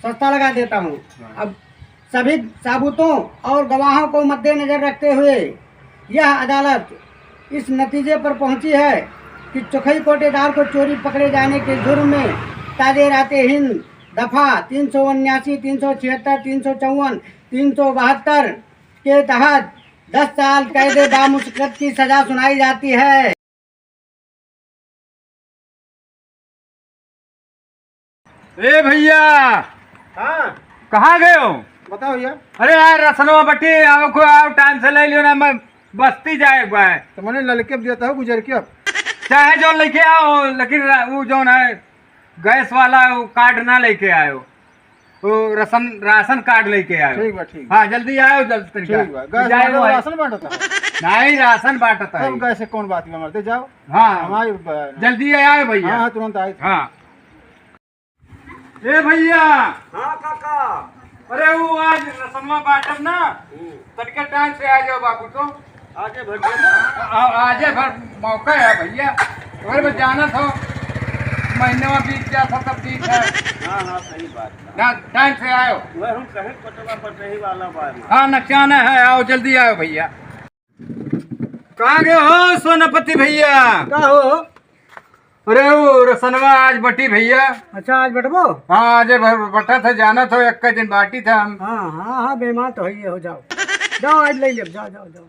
सस्ता लगा देता हूँ। अब सभी साबूतों और गवाहों को मद्देनजर रखते हुए यह अदालत इस नतीजे पर पहुंची है कि चौखई कोटेदार को चोरी पकड़े जाने के जुर्म में ताजे राते हिंद दफा 379, 376, 354, 372 के तहत 10 साल कैद बामुश्किल की सजा सुनाई जाती है। ए भैया, हाँ कहाँ गए हो? बताओ भैया। अरे यार रसनवा बटी आओ को आओ, टाइम से ले लियो ना, मैं बस्ती जाए है। तो मैंने ललके देता हूँ गुजर के। अब चाहे जो लेके आओ, लेकिन वो जो है गैस वाला वो कार्ड ना लेके आयो, वो राशन कार्ड लेके आयो। ठीक बा ठीक। हाँ जल्दी आयो, जल्दी ठीक बा। गैस वाला राशन बांटता है। नहीं राशन बांटता है। अब गैस से कौन बात में मरते जाओ। हाँ हमारी जल्दी आयो भैया। हाँ तुरंत आए। हाँ ए भैया। हाँ काका। अरे वो आज रसनवा बांटब ना, तनिके टाइम से आ जाओ बाबू। तो आजे भर मौका है भैया। अगर मैं जाना था महीने में बीत गया था तब ठीक है। हाँ हाँ सही बात ना टाइम से आयो। वह हम कहीं पटवा पर रही वाला बात। हाँ नचाना है, आओ जल्दी आओ भैया। कहाँ गए हो सोनापति भैया? क्या हो? अरे वो रसनवा आज बटी भैया। अच्छा आज बैठबो? हाँ आज बटा था, जाना था एक दिन बाटी था हम। हाँ हाँ हाँ बेमान तो है, हो जाओ जाओ आज ले ले, जाओ जाओ जाओ।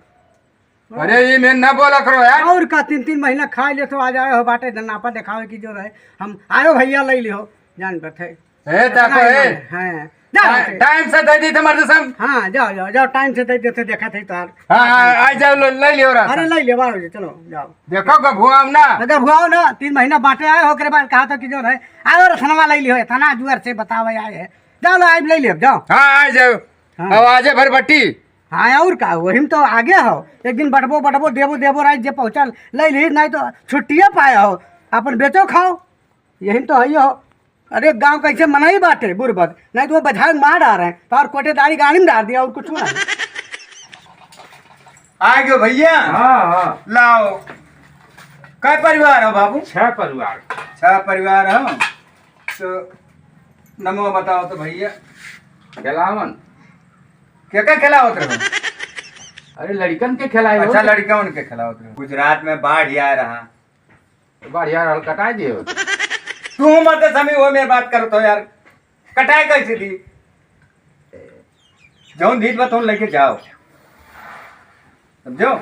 अरे ये मैं न बोला करो यार। और का 3-3 महीना खा ले तो आ जाए हो बाटे नापा दिखावे की जो रहे। हम आयो भैया ले लियो जान बैठे। ए ताको ए हाँ जाओ टाइम से दे दी तुम्हारे सब। हाँ जाओ जाओ जाओ, टाइम से दे देते देखा थे तार। हाँ आ जाओ ले लियो राशन। अरे ले ले बारो जी, चलो जाओ। देखो गभुआम ना। अगर हुआ ना 3 महीना बांटे आए हो के बाद कहा था कि जो है आओ रसनवा ले लियो, थाना जुआर से बतावे आए है। जाओ आज ले लियो जाओ। हाँ आ जाओ। हाँ। अब आजे भर बटी। हाँ और का वही तो आगे हो, एक दिन बटबो बटबो देबो देबो राज जे पहुँचल ले ली, नहीं तो छुट्टिए पाया हो, अपन बेचो खाओ, यही तो है हो। अरे गांव कैसे मना ही बाटे बुरबक, नहीं तो वो बधाई मार डाल रहे हैं तो और कोटेदारी गाड़ी में डाल दिया और कुछ नहीं। आ गयो भैया। हाँ हाँ लाओ। कै परिवार हो बाबू? 6 परिवार। 6 परिवार हो तो नमो बताओ तो भैया। खिलावन क्या खिलावत रहो? अरे लड़कन के खिलाए। अच्छा लड़का उनके खिलावत रहो। गुजरात में बाढ़ आ रहा, बढ़िया हल कटा दियो। तू मत समय वो मेरी बात करो तो यार, कटाए कैसे दी? जो नीट बा तुम लेके जाओ, समझो।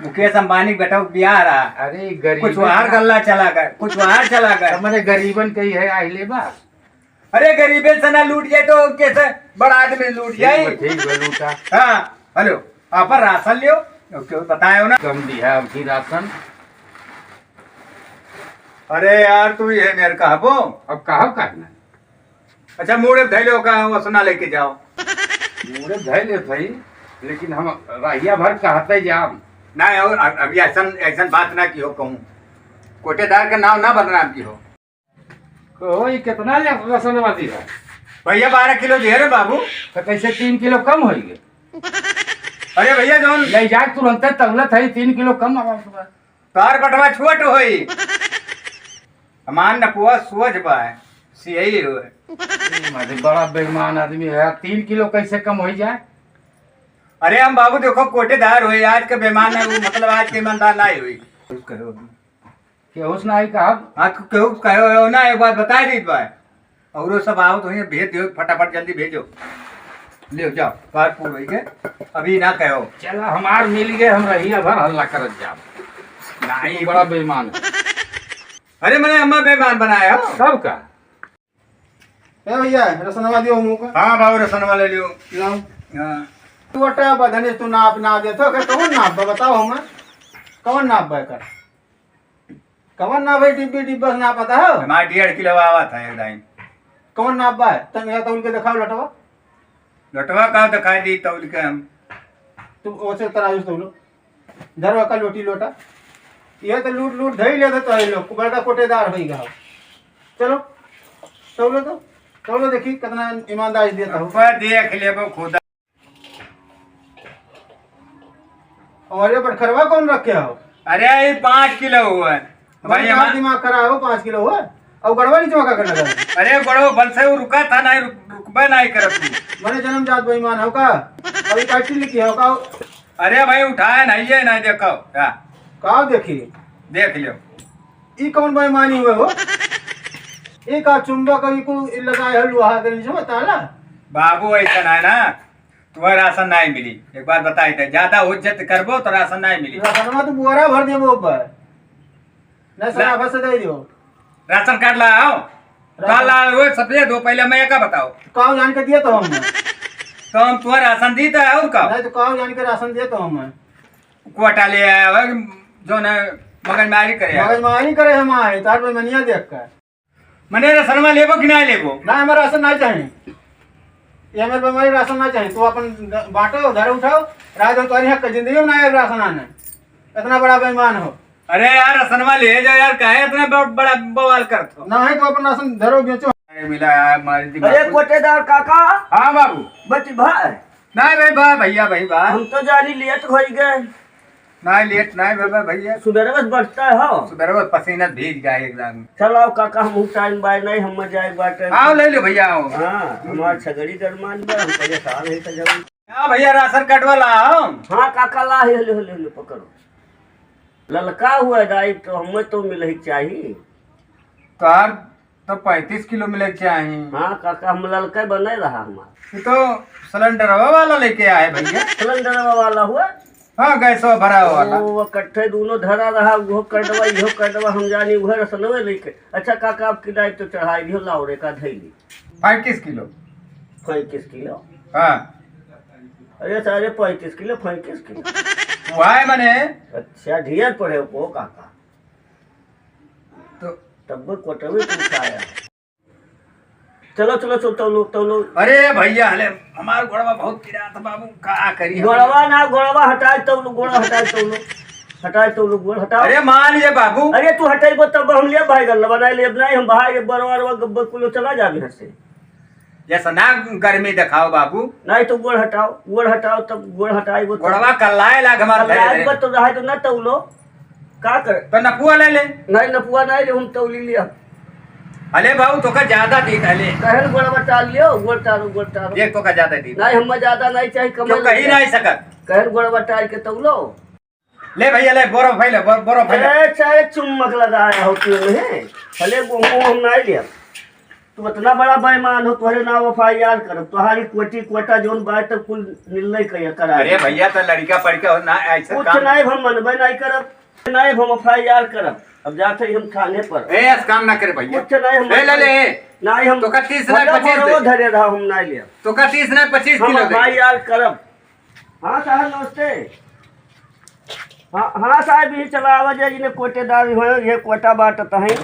मुकेश अंबानी बेटा बिहार रहा। अरे गरीब कुछ वहां गल्ला चला गए, कुछ वहां चला गए। हमारे गरीबन कही है आइले बा। अरे गरीबे से ना लूट जाए तो कैसे बड़ा आदमी लूट जाए? ठीक लूटा। हाँ हेलो आप राशन लियो, क्यों बताए हो ना? कम दिया अभी राशन। अरे यार तू ये मेरे कहबो। अब कहा करना? अच्छा मूड़े धैलो का वो सुना लेके जाओ। मुझे धै ले भाई, लेकिन हम राहिया भर कहते जाम ना और अभी ऐसा बात ना की हो, कहूँ कोटेदार का नाम ना बदनाम की हो। कोई कितना राशन वादी है भैया 12 किलो दे रहे बाबू। तो कैसे 3 किलो कम हो गए? अरे भैया जौन ले जाए तुरंत तबलत है 3 किलो कम आवाज। तार बटवा छोट होई, हमान नपुआ सोच बा सियही हो। बड़ा बेईमान आदमी है, 3 किलो कैसे कम हो जाए? अरे हम बाबू देखो कोटेदार हुए, आज का बेईमान है वो, मतलब आज के ईमानदार ना हुई। केहू से नहीं कहा। आज को केहू कहो ना, एक बात बता दी बा। और वो सब आओ तो भेज दो फटाफट, जल्दी भेजो, ले जाओ कार पूर के, अभी ना कहो। चला हमार मिल गए, हम रहिया भर हल्ला करत जाम। नहीं बड़ा बेईमान है। अरे मैंने अम्मा बेईमान बनाया हो सब का। ए भैया रसनवा दियो मुंह का। हाँ बाबू रसन वाले लियो। लाओ हाँ तू अटा बधने तू नाप ना दे तो के कौन नाप बा बताओ हमें, कौन नाप बा कर, कौन नाप है? डिब्बी डिब्बा से नाप पता है? हमारे 1.5 किलो आवा था एक टाइम। कौन नाप बा? तन या तौल के दिखाओ लटवा। लटवा का दिखाई दी तौल के हम। तू ओसे तराजू तौलो धरवा का लोटी लोटा, ये तो लूट लूट धई लेते तो लोग बड़ा कोटेदार होई गया। चलो तौलो तो तौलो, देखी कितना ईमानदारी देता हूँ। ऊपर देख ले वो खुदा। और ये बटखरवा कौन रखे हो? अरे ये 5 किलो हुआ है भाई। भाई हमारा दिमाग खराब हो, 5 किलो हुआ। अब गड़बड़ नहीं चौका करना था अरे बड़ो बल से वो रुका था नहीं रुकबे नहीं करत तू। मैंने जन्म जात बेईमान हो का अभी काटी लिखी हो का अरे भाई उठाया नहीं है नहीं देखो क्या का देखी देख लियो। ई कौन बेईमानी हुए हो एक आ चुंबक ई को लगाए हो लोहा के नीचे बताला बाबू ऐसा है ना तुम्हें राशन नहीं मिली। एक बात बताई थे ज्यादा उज्जत करबो तो राशन नहीं मिली। राशन तो बुआरा भर देबो ऊपर ना सारा बस दे दियो राशन कार्ड लाओ काला वो सफेद हो पहले मैं का बताओ काव जान के दिए तो हम तो हम तुम्हें राशन दी था और का नहीं तो काव जान के राशन दिए तो हम कोटा ले आया जो न मगजमारी करे मगज मारी करे हम आए तार पे मनिया देख कर मने राशन में लेबो कि नहीं लेबो ना हमारा राशन नहीं चाहिए ये हमारे पे हमारी राशन नहीं चाहिए तो अपन बांटो घर उठाओ रात हो तुम्हारी हक जिंदगी में ना राशन आने इतना बड़ा बेईमान हो। अरे यार राशन में ले जाओ यार काहे इतना बड़ा बवाल करते हो। ना है तो अपन राशन धरो बेचो अरे मिला यार मारी दी अरे कोटेदार काका हाँ बाबू बच भाई नहीं भाई भैया भाई बा हम तो जानी लेट हो गए नहीं लेट नहीं बाबा भैया सुबह बस बढ़ता है हो सुबह रोज पसीना भीग जाए एकदम। चलो काका हम टाइम बाय नहीं हम जाए बाटे आओ ले लो भैया आओ। हाँ हमार छगड़ी गरमान बा हम परेशान है त जब हाँ भैया राशन कार्ड वाला आओ। हाँ काका ला हे ले पकड़ो ललका हुआ दाई तो हमें तो मिले चाहिए कार तो 35 किलो मिले चाहिए। हाँ काका हम ललका बने रहा हमारा ये तो सिलेंडर वाला लेके आए भैया। सिलेंडर वाला हुआ हाँ गैस भरा वाला वो कट्ठे दोनों धरा रहा वो कटवा इहो कटवा हम जानी उहे रसनवे लेके। अच्छा काका आप किराए तो चढ़ाई दियो लाउरे का धैली 35 किलो 35 किलो। हाँ अरे सारे 35 किलो 35 किलो वह मने अच्छा ढेर पड़े को काका तो तब कोटवे पूछाया चलो चलो चलो तो लो अरे भैया हले हमार गोड़वा बहुत गिरा था बाबू का करिए। गोड़वा ना गोड़वा हटाए तो लो गोड़ा हटाए तो लो गोड़ हटाओ। अरे मान लिए बाबू अरे तू हटाइबो तब हम ले भाई गल्ला बनाई ले नहीं हम भाई बरवार गब्बर कुलो चला जाबे हसे जैसा ना गर्मी दिखाओ बाबू नहीं तो गोड़ हटाओ तब गोड़ हटाइबो गोड़वा कल्लाए लाग हमार लाइब तो रहा तो न तौलो का कर तो नपुआ ले ले नहीं नपुआ नहीं ले हम तौली लिया अले बाबू तो का ज्यादा दी अले कहन गोड़ बटा लियो गोड़ तारो देख तो का ज्यादा दी नहीं हम ज्यादा नहीं चाहिए कम क्यों कहीं नहीं सकत कहन गोड़ बटा के तौलो ले भैया ले बोरो फैले अरे चाहे चुम्मक लगाया हो क्यों नहीं भले गोमो हम नहीं लिया तू इतना बड़ा बेईमान हो तुम्हारे नाम एफआईआर कर तुम्हारी कोटी कोटा जोन बात तक कुल निर्णय करा। अरे भैया तो लड़का पढ़ के ना ऐसा कुछ काम नहीं हम मनबे नहीं करब नहीं हम एफआईआर करब अब जाते ही हम थाने पर ऐसा काम ना करे भैया कुछ नहीं हम ले नहीं हम तो का 30 ना 25 वो धरे रहा हम नहीं लिया तो का 30 ना 25 हम किलो दे। एफआईआर करब। हाँ साहब नमस्ते। हाँ साहब यही चला आवाज है जिन्हें कोटेदार हो ये कोटा बांटत हैं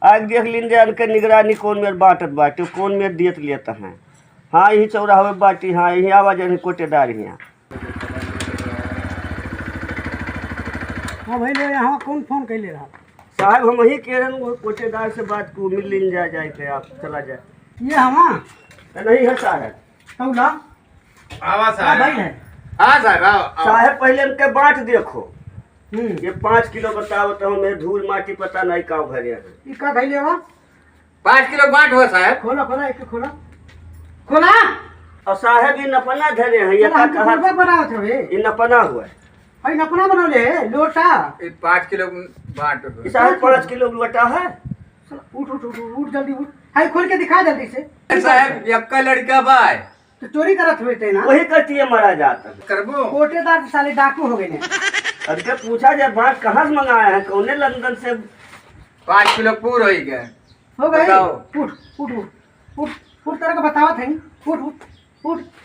आज देख लीन जान के निगरानी कौन मेरे बांटत बाटे कौन मेरे दियत लेता है। हाँ यही चौराहे बाटी हाँ यही आवाज है कोटेदार यहाँ। हाँ भाई यहाँ कौन फोन कर ले रहा साहब हम ही कह रहे हैं कोटेदार से बात को मिल लीन जाए थे आप चला जाए ये हम नहीं है साहब तौला आवाज हाँ भाई है हाँ साहब साहब पहले इनके बांट देखो ये 5 किलो बताओ तो हमें धूल माटी पता नहीं का भरे है का भाई लेवा 5 किलो बांट हो साहब खोला एक खोला और साहब ये नपना धरे हैं ये का कहा बनावत है ये नपना हुआ है भाई नपना बनौले लोटा 5 किलो बांट ये साहब 5 किलो लोटा है। उठ जल्दी उठ हाय खोल के दिखा जल्दी से साहब यक्का लड़का बाय तो चोरी करत हुए थे ना वही करती है मारा जाता करबो कोटेदार साले डाकू हो गए ने अब के पूछा जाए बात कहाँ से मंगाया है कौने लंदन से 5 किलो पूर हो गए हो गए बताओ। उठ तरह का बतावत है उठ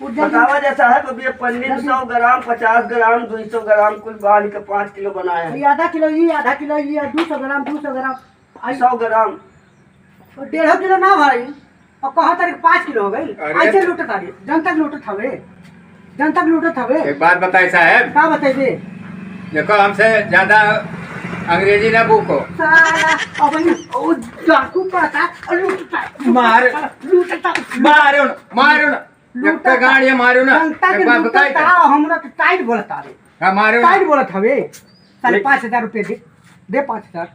बतावा जैसा है तो ये पन्नी 100 ग्राम 50 ग्राम 200 ग्राम कुल बाल के 5 किलो बनाया है। आधा किलो ये 200 ग्राम 100 ग्राम 1.5 किलो ना भाई और कहा तारीख 5 किलो हो गई ऐसे लूटत आ रही जनता लूटत हवे एक बात बताए साहब का बताइए देखो हमसे ज्यादा अंग्रेजी ना भूखो साला अब ओ डाकू पता लूटता मारो ना यक्का गाड़ी मारो ना एक बात बताए हमरा तो टाइट बोलता रे हां मारो टाइट बोलत हवे साले 5000 रुपए दे 5000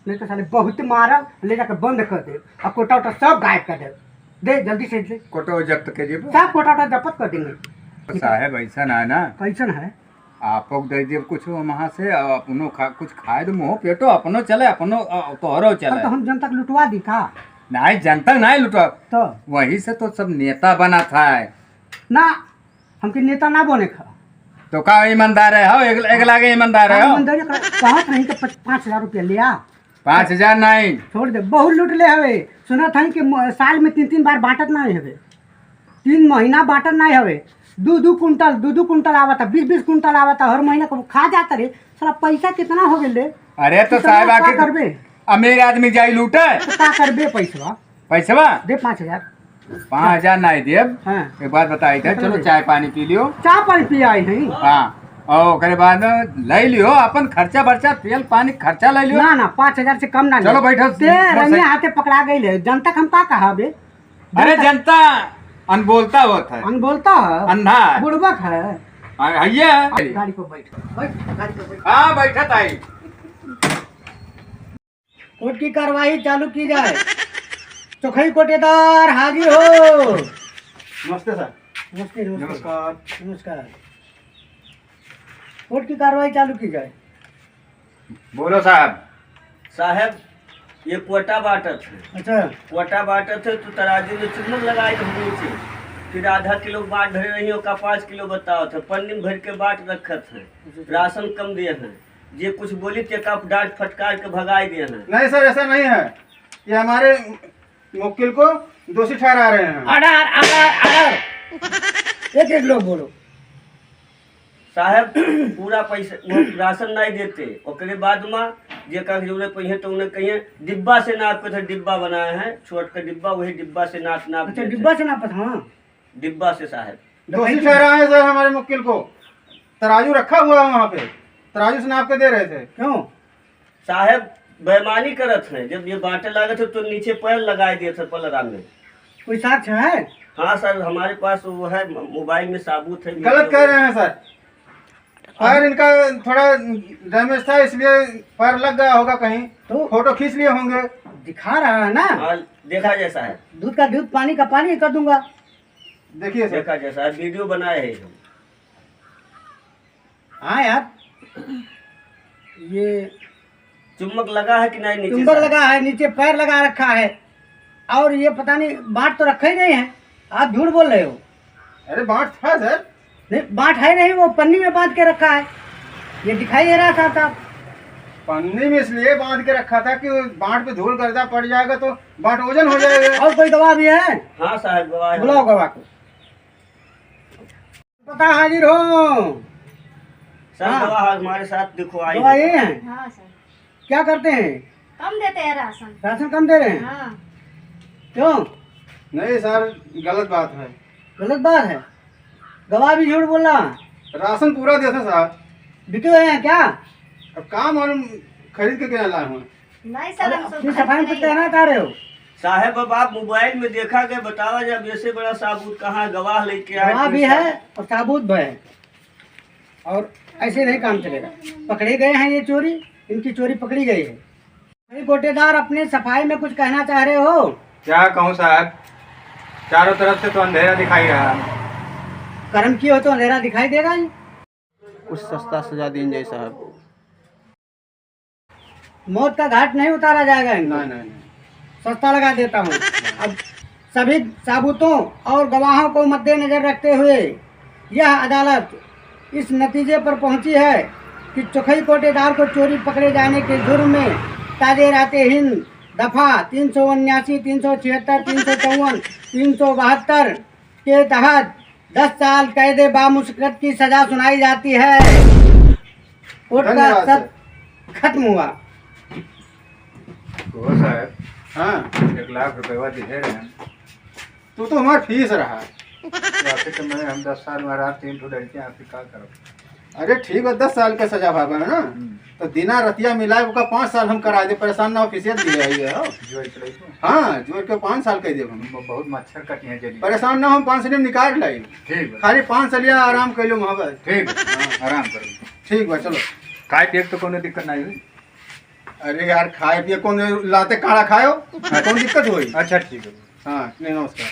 नहीं तो साले बहुत मारा, ले जाकर बंद कर दे और कोटा वोटा सब गायब कर दे। दे जल्दी से दे, कोटो जब्त के जी सब कोटा वोटा जब्त कर देंगे। साहेब ऐसा ना है ना, कैसन है? आपको दे दिए कुछ वहाँ से अपनो कुछ खाए तो मुँह पेटो अपनो चले, अपनो तोहरो चले। तो हम जनता को लुटवा दी का? नहीं जनता नहीं लुटवा, तो वही से तो सब नेता बना था। ना हमके नेता ना बने खा। तो का ईमानदार है हो, एक लागे ईमानदार है हो। कहा नहीं कि 5,000 रुपया लिया, 5,000 नहीं छोड़ दे, बहुत लूट ले हवे। सुना था कि साल में 3 बार बांटत नहीं हवे, 3 महीना बांटत नहीं हवे। 2 कुंटल आवता, 20 कुंटल आवता हर महीना को खा जाता रे। साला पैसा कितना हो गेल रे? अरे तो कितना साहब का आके करबे? अमीर आदमी जाई लूटे तो का करबे? पैसा दे 5,000। 5,000 नहीं देब। हाँ, एक बात बताई थे, चलो चाय पानी पी लियो। चाय पानी पिया ही नहीं। हाँ और ओकरे बाद ले लियो अपन खर्चा बर्चा, तेल पानी खर्चा ले लियो। ना 5,000 से कम ना। चलो बैठो। ते रंगे हाथे पकड़ा गई है जनता। हम का कहा बे? अरे जनता अनबोलता होता है, बोलता है, अंधा है, बुड़बक है। भैया गाड़ी को बैठ गाड़ी को बैठ। हाँ बैठा था ही। कोर्ट की कार्रवाई चालू की जाए। चौखई कोटेदार हाजिर हो। नमस्ते सर। नमस्ते। नमस्कार। नमस्कार। कोर्ट की कार्रवाई चालू की जाए। बोलो साहब। साहब ये कोटा बाटत है, अच्छा, कोटा बाटत है तो तराजू में चुम्बक लगाए थे नीचे, फिर आधा किलो बाट भरे रही का 5 किलो बताओ थे, पन्नी में भर के बाट रखत है, राशन कम दिए हैं, ये कुछ बोली ते कप डांट फटकार के भगाए दिए हैं। नहीं सर, ऐसा नहीं है। ये हमारे मुवक्किल को दोषी ठहरा रहे हैं। एक लोग बोलो। साहब पूरा पैसा वो राशन नहीं देते, ओकरे बाद में जे का जरूरत पड़ी तो उन्हें कहिए डिब्बा से नाप के डिब्बा बनाए हैं, छोट का डिब्बा, वही डिब्बा से नाप अच्छा, डिब्बा से नापत? हाँ, डिब्बा से साहब दोषी ठहरा है सर हमारे मुवक्किल को। तराजू रखा हुआ है वहाँ पे, तराजू से नाप के दे रहे थे। क्यों? साहब बेईमानी करत है, जब ये बांटे लगे थे तो नीचे पैर लगाए दिए थे पलरा में। कोई साक्ष्य है? हाँ सर, हमारे पास वो है, मोबाइल में साबूत है। गलत कह रहे हैं सर। पैर इनका थोड़ा डैमेज था, इसलिए पैर लग गया होगा कहीं, तो फोटो खींच लिए होंगे। दिखा रहा है ना? हाँ, देखा जैसा है, दूध का दूध, पानी का पानी कर दूंगा। देखिए सर। देखा जैसा है, वीडियो बनाए है। हाँ यार, ये चुम्बक लगा है कि नहीं नीचे? चुंबक साहब? लगा है, नीचे पैर लगा रखा है, और ये पता नहीं बाट तो रखे ही नहीं है। आप झूठ बोल रहे हो। अरे बांट था सर। नहीं, बाट है नहीं, वो पन्नी में बांध के रखा है, ये दिखाई दे रहा था साहब। पन्नी में इसलिए बांध के रखा था कि बांट पे धूल गर्दा पड़ जाएगा तो बांट वजन हो जाएगा। और कोई गवाह भी है? हाँ साहब, गवाह है। बुलाओ गवाह को। पता हाजिर हो। सर हाँ। गवाह हमारे साथ दिखवाई गवाह ये हैं? हाँ सर, क्या करते हैं? कम देते हैं राशन। राशन कम दे रहे हैं? हाँ, क्यों? नहीं सर, गलत बात है। गलत बात है। गवाह भी झूठ बोल रहा। राशन पूरा देते साहब। बिके हुए हैं क्या? अब काम और खरीद के क्या लाए हुए। नहीं सर, हम अपनी सफाई में कुछ कहना चाह रहे हो? साहब अब आप मोबाइल में देखा के बतावा, जब ऐसे बड़ा साबूत कहाँ है, गवाह लेके आए। गवाह भी है और साबूत भी है, और ऐसे नहीं काम चलेगा। पकड़े गए हैं ये चोरी, इनकी चोरी पकड़ी गई है। भाई कोटेदार, अपने सफाई में कुछ कहना चाह रहे हो? क्या कहूँ साहब, चारों तरफ से तो अंधेरा दिखाई रहा। कर्म किए हो तो अंधेरा दिखाई देगा ही। कुछ सस्ता सजा दीजिए साहब। मौत का घाट नहीं उतारा जाएगा इनको। नहीं। सस्ता लगा देता हूँ। अब सभी साबूतों और गवाहों को मद्देनजर रखते हुए यह अदालत इस नतीजे पर पहुंची है कि चौखई कोटेदार को चोरी पकड़े जाने के जुर्म में ताजे राते हिंद दफा 379, 376, 354, 372 के तहत 10 साल कैद बामुश्किल की सजा सुनाई जाती है। कोर्ट का धन्यवाद सत्र खत्म हुआ। तो साहब हाँ, 1 लाख रुपया दे रहे हैं। तू तो हमारा फीस रहा। तो मैं हम 10 साल में रहा, 3 लड़कियाँ आपकी क्या करो। अरे ठीक है, 10 साल का सजा भागा है ना, तो दिना रतिया मिलाए का 5 साल हम करा दे। परेशान ना ऑफिसियत दिए है हो। हाँ, जोड़ के 5 साल कह दे हम। बहुत मच्छर कटी है जल्दी। परेशान ना हम 5 साल निकाल लाई। ठीक है, खाली 5 साल आराम कर लो मोहब्बत। ठीक है, आराम करो। ठीक बा, चलो। खाए पिए तो कोनो दिक्कत नहीं हुई। अरे यार खाए पिए कौन लाते काढ़ा खाओ कौन दिक्कत हुई। अच्छा ठीक है। हाँ नहीं नमस्कार।